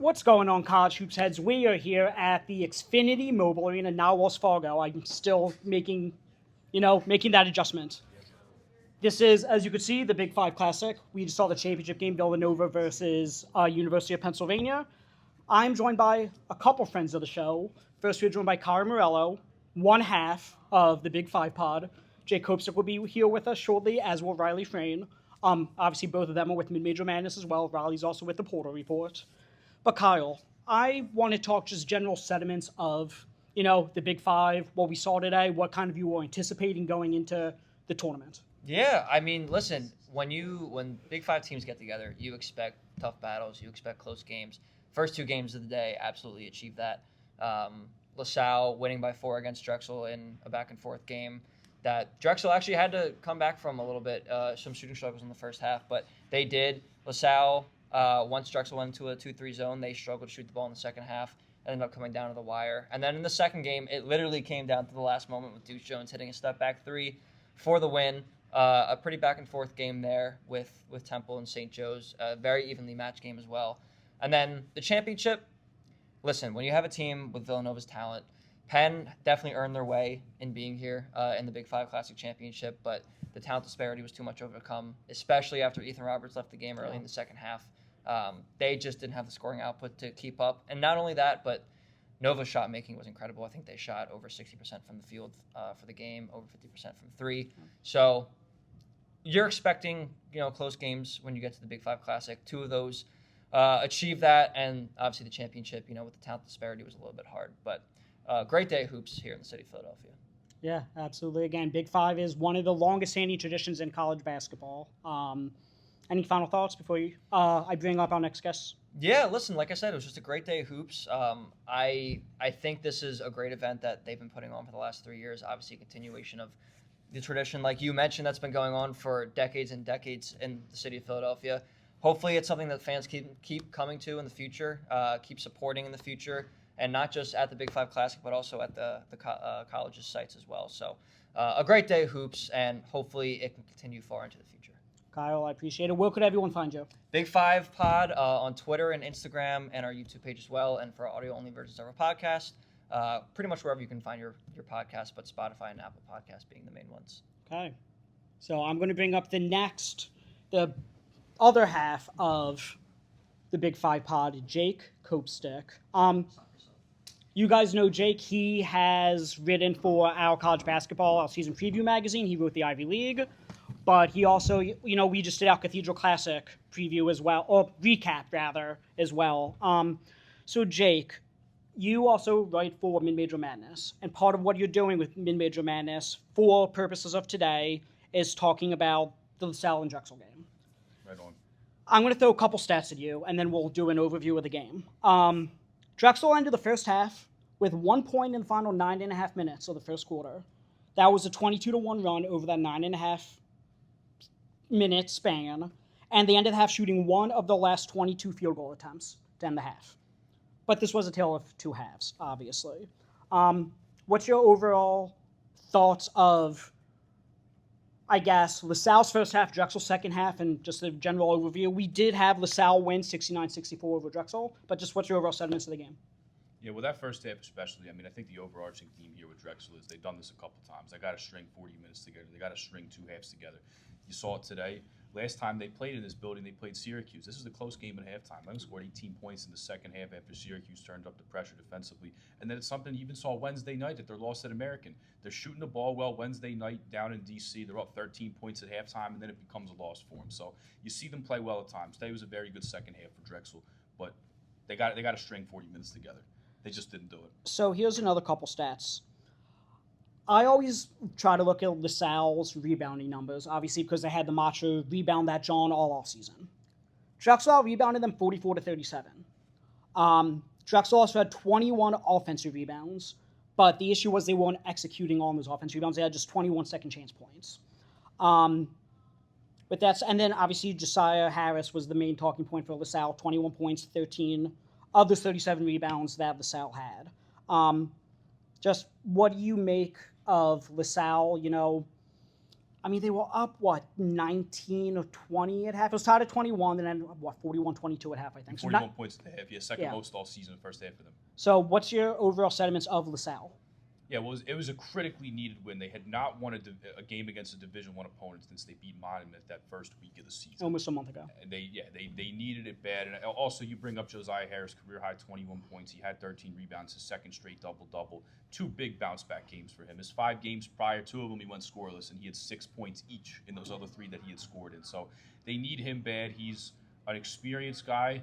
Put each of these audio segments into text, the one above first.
What's going on, college hoops heads? We are here at the Xfinity Mobile Arena, now Wells Fargo. I'm still making that adjustment. This is, as you can see, the Big Five Classic. We just saw the championship game, Villanova versus University of Pennsylvania. I'm joined by a couple friends of the show. First, we're joined by Morello, one half of the Big Five pod. Jake Copestick will be here with us shortly, as will Riley Frain. Obviously, both of them are with Mid-Major Madness as well. Riley's also with the Portal Report. But Kyle, I want to talk just general sentiments of, the Big Five, what we saw today, what kind of you were anticipating going into the tournament. Yeah, I mean, listen, when Big Five teams get together, you expect tough battles, you expect close games. First two games of the day absolutely achieved that. LaSalle winning by 4 against Drexel in a back-and-forth game that Drexel actually had to come back from a little bit, some shooting struggles in the first half, but they did. LaSalle, once Drexel went into a 2-3 zone, they struggled to shoot the ball in the second half, ended up coming down to the wire. And then in the second game, it literally came down to the last moment with Deuce Jones hitting a step-back three for the win. A pretty back-and-forth game there with Temple and St. Joe's, a very evenly matched game as well. And then the championship, listen, when you have a team with Villanova's talent, Penn definitely earned their way in being here in the Big Five Classic Championship, but the talent disparity was too much to overcome, especially after Ethan Roberts left the game early in the second half. They just didn't have the scoring output to keep up. And not only that, but Nova's shot making was incredible. I think they shot over 60% from the field for the game, over 50% from three. So you're expecting, close games when you get to the Big Five Classic. Two of those achieved that, and obviously the championship, with the talent disparity was a little bit hard. But great day of hoops here in the city of Philadelphia. Yeah, absolutely. Again, Big Five is one of the longest-standing traditions in college basketball. Any final thoughts before I bring up our next guest? Yeah, listen, like I said, it was just a great day of hoops. I think this is a great event that they've been putting on for the last 3 years. Obviously, a continuation of the tradition, like you mentioned, that's been going on for decades and decades in the city of Philadelphia. Hopefully, it's something that fans keep coming to in the future, keep supporting in the future, and not just at the Big Five Classic, but also at the college's sites as well. So a great day of hoops, and hopefully it can continue far into the future. Kyle, I appreciate it. Where could everyone find you? Big Five Pod on Twitter and Instagram and our YouTube page as well. And for audio-only versions of our podcast, pretty much wherever you can find your podcast, but Spotify and Apple Podcasts being the main ones. Okay. So I'm going to bring up the other half of the Big Five Pod, Jake Copestick. You guys know Jake. He has written for our college basketball, our season preview magazine. He wrote the Ivy League. But he also, we just did our Cathedral Classic preview as well, or recap, rather, as well. So, Jake, you also write for Mid-Major Madness. And part of what you're doing with Mid-Major Madness, for purposes of today, is talking about the Salle and Drexel game. Right on. I'm going to throw a couple stats at you, and then we'll do an overview of the game. Drexel ended the first half with 1 point in the final 9.5 minutes of the first quarter. That was a 22-1 run over that 9.5 minute span, and they ended the half shooting one of the last 22 field goal attempts to end the half. But this was a tale of two halves, obviously. What's your overall thoughts of, I guess, LaSalle's first half, Drexel's second half, and just a general overview? We did have LaSalle win 69-64 over Drexel, but just what's your overall sentiments of the game? Yeah, well, that first half especially, I think the overarching theme here with Drexel is they've done this a couple times. They got to string 40 minutes together. They got to string two halves together. You saw it today. Last time they played in this building, they played Syracuse. This is a close game at halftime. They scored 18 points in the second half after Syracuse turned up the pressure defensively. And then it's something you even saw Wednesday night at their loss at American. They're shooting the ball well Wednesday night down in D.C. They're up 13 points at halftime, and then it becomes a loss for them. So you see them play well at times. Today was a very good second half for Drexel, but they got to string 40 minutes together. They just didn't do it. So here's another couple stats. I always try to look at LaSalle's rebounding numbers, obviously because they had the macho rebound that John all off season. Drexel rebounded them 44-37. Drexel also had 21 offensive rebounds, but the issue was they weren't executing on those offensive rebounds. They had just 21 second chance points. But and then obviously Josiah Harris was the main talking point for LaSalle, 21 points, 13 of those 37 rebounds that LaSalle had. Just what do you make of LaSalle? I mean, they were up, 19 or 20 at half. It was tied at 21, and then, 41-22 at half, I think. So 41 points at the half. Yeah, second Yeah. most all season, first half for them. So what's your overall sentiments of LaSalle? Yeah, well, it was a critically needed win. They had not won a game against a Division I opponent since they beat Monmouth that first week of the season. Almost a month ago. And they needed it bad. And also, you bring up Josiah Harris, career high 21 points. He had 13 rebounds, his second straight double-double. 2 big bounce-back games for him. His 5 games prior, 2 of them he went scoreless, and he had 6 points each in those other 3 that he had scored in. So they need him bad. He's an experienced guy.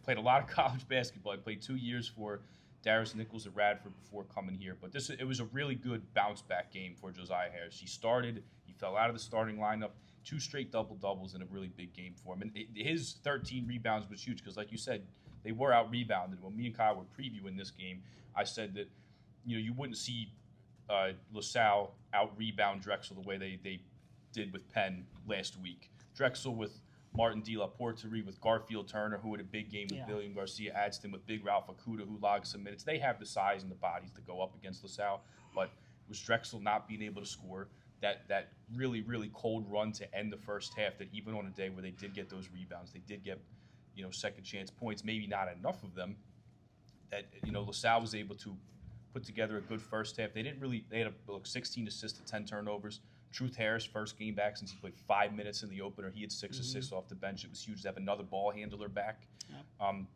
Played a lot of college basketball. He played 2 years for Darius Nichols at Radford before coming here. But it was a really good bounce-back game for Josiah Harris. He fell out of the starting lineup, 2 straight double-doubles in a really big game for him. And his 13 rebounds was huge because, like you said, they were out-rebounded. When me and Kyle were previewing this game, I said that you wouldn't see LaSalle out-rebound Drexel the way they did with Penn last week. Drexel with Martin De La Porterie, with Garfield Turner, who had a big game with Billion Garcia, Adston with Big Ralph Akuda, who logged some minutes. They have the size and the bodies to go up against LaSalle, but it was Drexel not being able to score. That really, really cold run to end the first half, that even on a day where they did get those rebounds, they did get second chance points, maybe not enough of them, that LaSalle was able to put together a good first half. They had 16 assists to 10 turnovers. Truth Harris, first game back since he played 5 minutes in the opener. He had 6 assists off the bench. It was huge to have another ball handler back. Yep.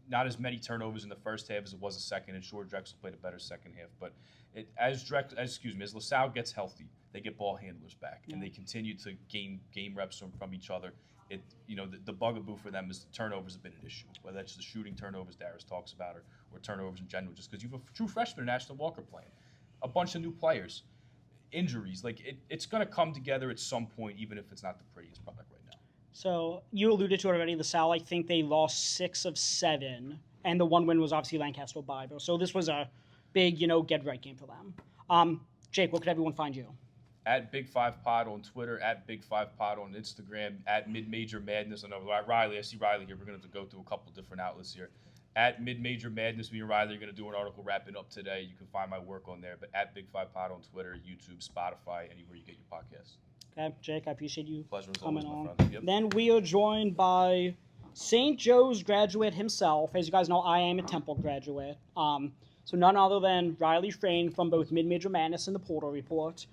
Not as many turnovers in the first half as it was the second, and sure, Drexel played a better second half. But as LaSalle gets healthy, they get ball handlers back, and they continue to gain game reps from each other. The bugaboo for them is the turnovers have been an issue, whether that's the shooting turnovers Darius talks about or turnovers in general, just because you have a true freshman in Ashton Walker playing, a bunch of new players, injuries. It's going to come together at some point, even if it's not the prettiest product right now. So you alluded to it already. LaSalle, I think they lost 6 of 7, and the one win was obviously Lancaster Bible. So this was a big, get right game for them. Jake, where could everyone find you? At Big 5 Pod on Twitter, at Big 5 Pod on Instagram, at Mid Major Madness. I know Riley. I see Riley here. We're going to have to go through a couple different outlets here. At Mid Major Madness, me and Riley are going to do an article wrapping up today. You can find my work on there. But at Big 5 Pod on Twitter, YouTube, Spotify, anywhere you get your podcasts. Okay, Jake, I appreciate you Pleasure as coming always, my on. friend. Yep. Then we are joined by St. Joe's graduate himself. As you guys know, I am a Temple graduate. So none other than Riley Frain from both Mid Major Madness and the Portal Report.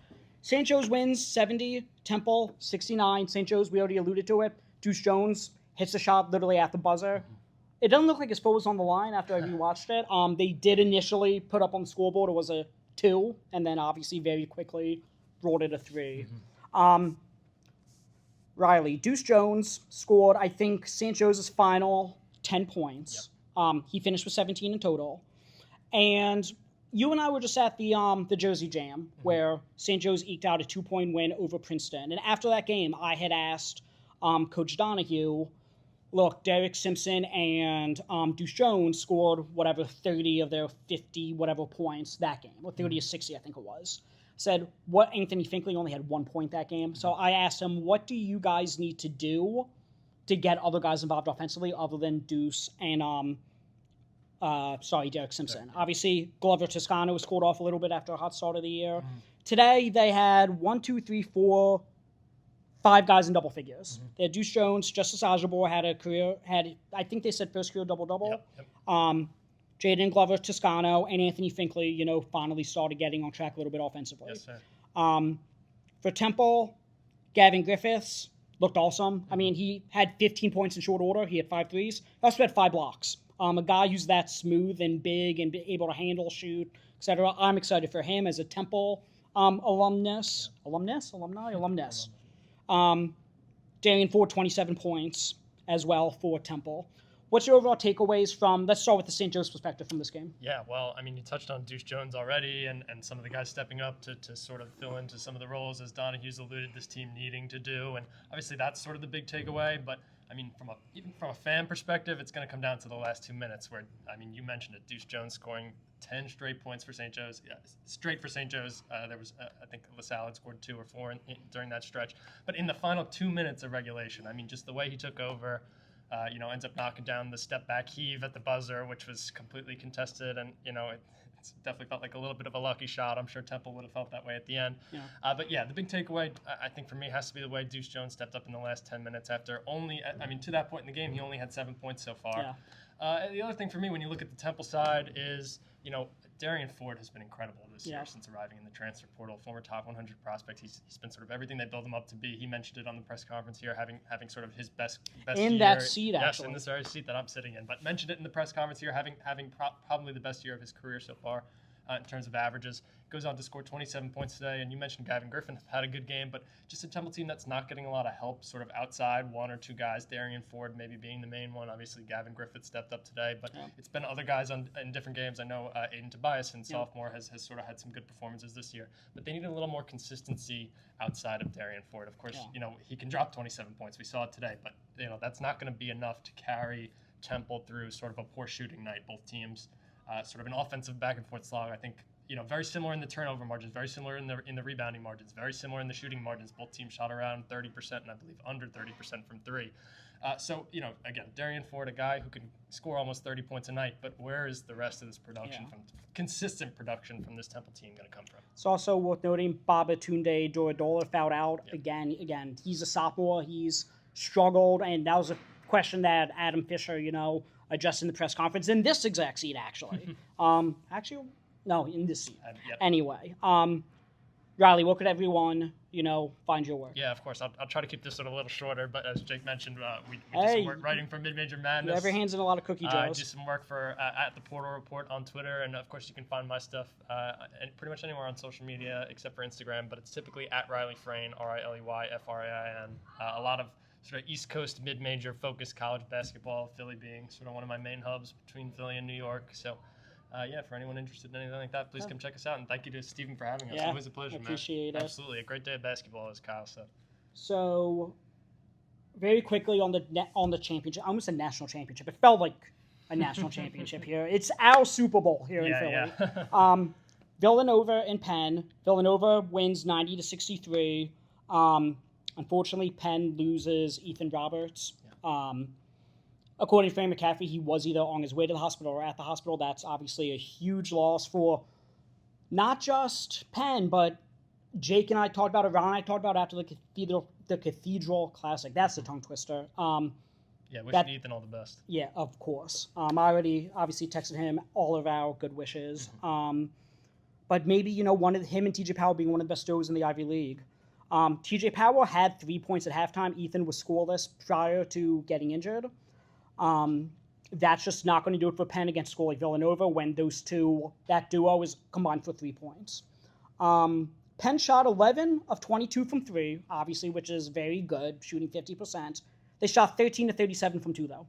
St. Joe's wins 70, Temple 69. St. Joe's, we already alluded to it. Deuce Jones hits the shot literally at the buzzer. It doesn't look like his foot was on the line after I rewatched it. They did initially put up on the scoreboard it was a 2, and then obviously very quickly rolled it a 3. Riley, Deuce Jones scored, I think, St. Joe's final 10 points. Yep. He finished with 17 in total. And you and I were just at the Jersey Jam, where St. Joe's eked out a 2-point win over Princeton. And after that game, I had asked Coach Donahue, look, Derek Simpson and Deuce Jones scored 30 of their 50 points that game, or 30 or 60, I think it was. Said, Anthony Finkley only had 1 point that game. So I asked him, what do you guys need to do to get other guys involved offensively other than Deuce and Derek Simpson? Yeah. Obviously, Glover Toscano scored off a little bit after a hot start of the year. Today, they had 5 guys in double figures. They had Deuce Jones, Justice Ajabor I think they said first career double-double. Yep. Jaden Glover Toscano and Anthony Finkley, finally started getting on track a little bit offensively. Yes, sir. For Temple, Gavin Griffiths looked awesome. I mean, he had 15 points in short order. He had 5 threes. He also had 5 blocks. A guy who's that smooth and big and able to handle, shoot, etc. I'm excited for him as a Temple alumnus. Darian Ford, 27 points as well for Temple. What's your overall takeaways from, let's start with the St. Joe's perspective from this game. Yeah, well, I mean, you touched on Deuce Jones already and some of the guys stepping up to sort of fill into some of the roles, as Donahue's alluded, this team needing to do. And obviously that's sort of the big takeaway. But, I mean, even from a fan perspective, it's going to come down to the last 2 minutes where, I mean, you mentioned it, Deuce Jones scoring 10 straight points for St. Joe's. Yeah, straight for St. Joe's. There was, I think, LaSalle had scored 2 or 4 during that stretch. But in the final 2 minutes of regulation, I mean, just the way he took over, ends up knocking down the step back heave at the buzzer, which was completely contested, and it's definitely felt like a little bit of a lucky shot. I'm sure Temple would have felt that way at the end. Yeah. But yeah, the big takeaway, I think for me, has to be the way Deuce Jones stepped up in the last 10 minutes after to that point in the game, he only had 7 points so far. Yeah. And the other thing for me, when you look at the Temple side, is, Darian Ford has been incredible this year since arriving in the transfer portal. Former top 100 prospect. He's been sort of everything they build him up to be. He mentioned it on the press conference here, having sort of his best in year. that seat, yes, actually. in this very seat that I'm sitting in. But mentioned it in the press conference here, having probably the best year of his career so far. In terms of averages, goes on to score 27 points today. And you mentioned Gavin Griffin had a good game, but just a Temple team that's not getting a lot of help sort of outside one or two guys, Darian Ford maybe being the main one. Obviously, Gavin Griffin stepped up today, but it's been other guys in different games. I know Aiden Tobias, sophomore, has sort of had some good performances this year, but they need a little more consistency outside of Darian Ford. Of course, he can drop 27 points. We saw it today, but that's not going to be enough to carry Temple through sort of a poor shooting night. Both teams sort of an offensive back and forth slog. I think very similar in the turnover margins, very similar in the rebounding margins, very similar in the shooting margins. Both teams shot around 30% and I believe under 30% from three. So again, Darian Ford, a guy who can score almost 30 points a night, but where is the rest of this production from consistent production from this Temple team going to come from? It's also worth noting Babatunde Dorodola fouled out again. He's a sophomore. He's struggled, and that was a question that Adam Fisher, addressed in the press conference in this exact seat, actually. No, in this seat. Anyway, Riley, what could everyone, find your work? Yeah, of course. I'll try to keep this one a little shorter, but as Jake mentioned, we do some work writing for Mid-Major Madness. You have your hands in a lot of cookie jars. Do some work for at the Portal Report on Twitter, and of course you can find my stuff pretty much anywhere on social media except for Instagram, but it's typically at Riley Frain, RILEYFRAIN. A lot of sort of East Coast mid-major focused college basketball, Philly being sort of one of my main hubs between Philly and New York. So, for anyone interested in anything like that, please come check us out. And thank you to Stephen for having us. Yeah, Always a pleasure, man. Appreciate it. Absolutely. A great day of basketball, as Kyle said. So, very quickly on the championship, I almost said national championship. It felt like a national championship here. It's our Super Bowl here in Philly. Yeah. Villanova and Penn. Villanova wins 90-63. Unfortunately, Penn loses Ethan Roberts. According to Frank McCaffrey, he was either on his way to the hospital or at the hospital. That's obviously a huge loss for not just Penn, but Jake and I talked about it, Ron and I talked about it after the Cathedral Classic. That's the tongue twister. Wishing Ethan all the best. Yeah, of course. I already obviously texted him all of our good wishes. But maybe, one of him and TJ Powell being one of the best duos in the Ivy League. TJ Powell had 3 points at halftime. Ethan was scoreless prior to getting injured. That's just not going to do it for Penn against a school like Villanova when that duo is combined for 3 points. Penn shot 11 of 22 from 3, obviously, which is very good, shooting 50%. They shot 13 of 37 from 2, though.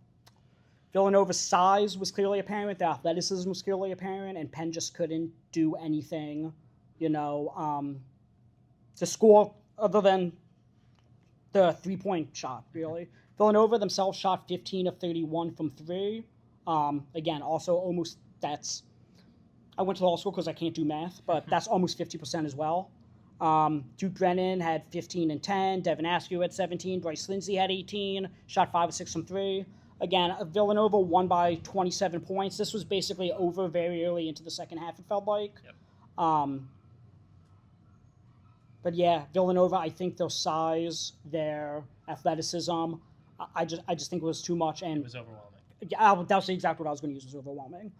Villanova's size was clearly apparent, their athleticism was clearly apparent, and Penn just couldn't do anything, to score other than the 3-point shot, really. Villanova themselves shot 15 of 31 from 3. Again, also almost I went to law school because I can't do math, but that's almost 50% as well. Duke Brennan had 15 and 10. Devin Askew had 17. Bryce Lindsey had 18. Shot 5 of 6 from 3. Again, Villanova won by 27 points. This was basically over very early into the second half, it felt like. Yep. But yeah, Villanova, I think their size, their athleticism, I just think it was too much. And it was overwhelming. Yeah, that was exactly what I was going to use, was overwhelming.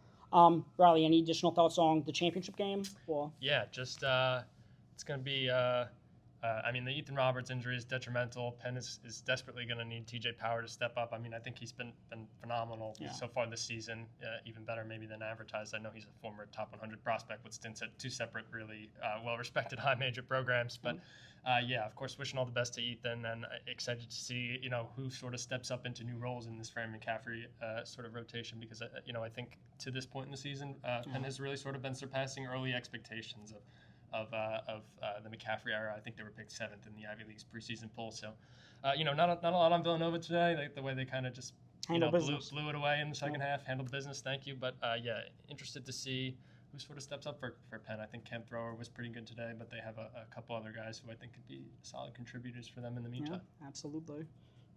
Riley, any additional thoughts on the championship game? Or? Yeah, just it's going to be the Ethan Roberts injury is detrimental. Penn is desperately going to need TJ Power to step up. I think he's been phenomenal so far this season, even better maybe than advertised. I know he's a former top 100 prospect with stints at 2 separate really well-respected high major programs. But of course, wishing all the best to Ethan, and excited to see who sort of steps up into new roles in this Frank McCaffrey sort of rotation, because I think to this point in the season, Penn has really sort of been surpassing early expectations of the McCaffrey era. I think they were picked 7th in the Ivy League's preseason poll. So, not a lot on Villanova today. The way they kind of just blew it away in the second half, handled business. Thank you. But interested to see who sort of steps up for Penn. I think Cam Thrower was pretty good today, but they have a couple other guys who I think could be solid contributors for them in the meantime. Yeah, absolutely.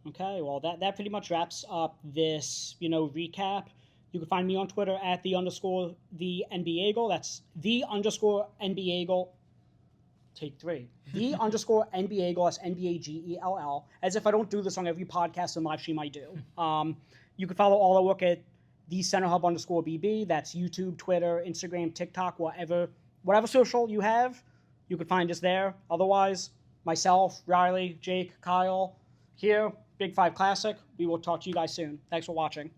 Okay, well, that pretty much wraps up this, recap. You can find me on Twitter at the _the NBA That's the_NBA Take 3. The _NBA That's NBAGELL. As if I don't do this on every podcast and live stream I do. You can follow all our work at the Center Hub _BB. That's YouTube, Twitter, Instagram, TikTok, whatever social you have, you can find us there. Otherwise, myself, Riley, Jake, Kyle, here, Big 5 Classic. We will talk to you guys soon. Thanks for watching.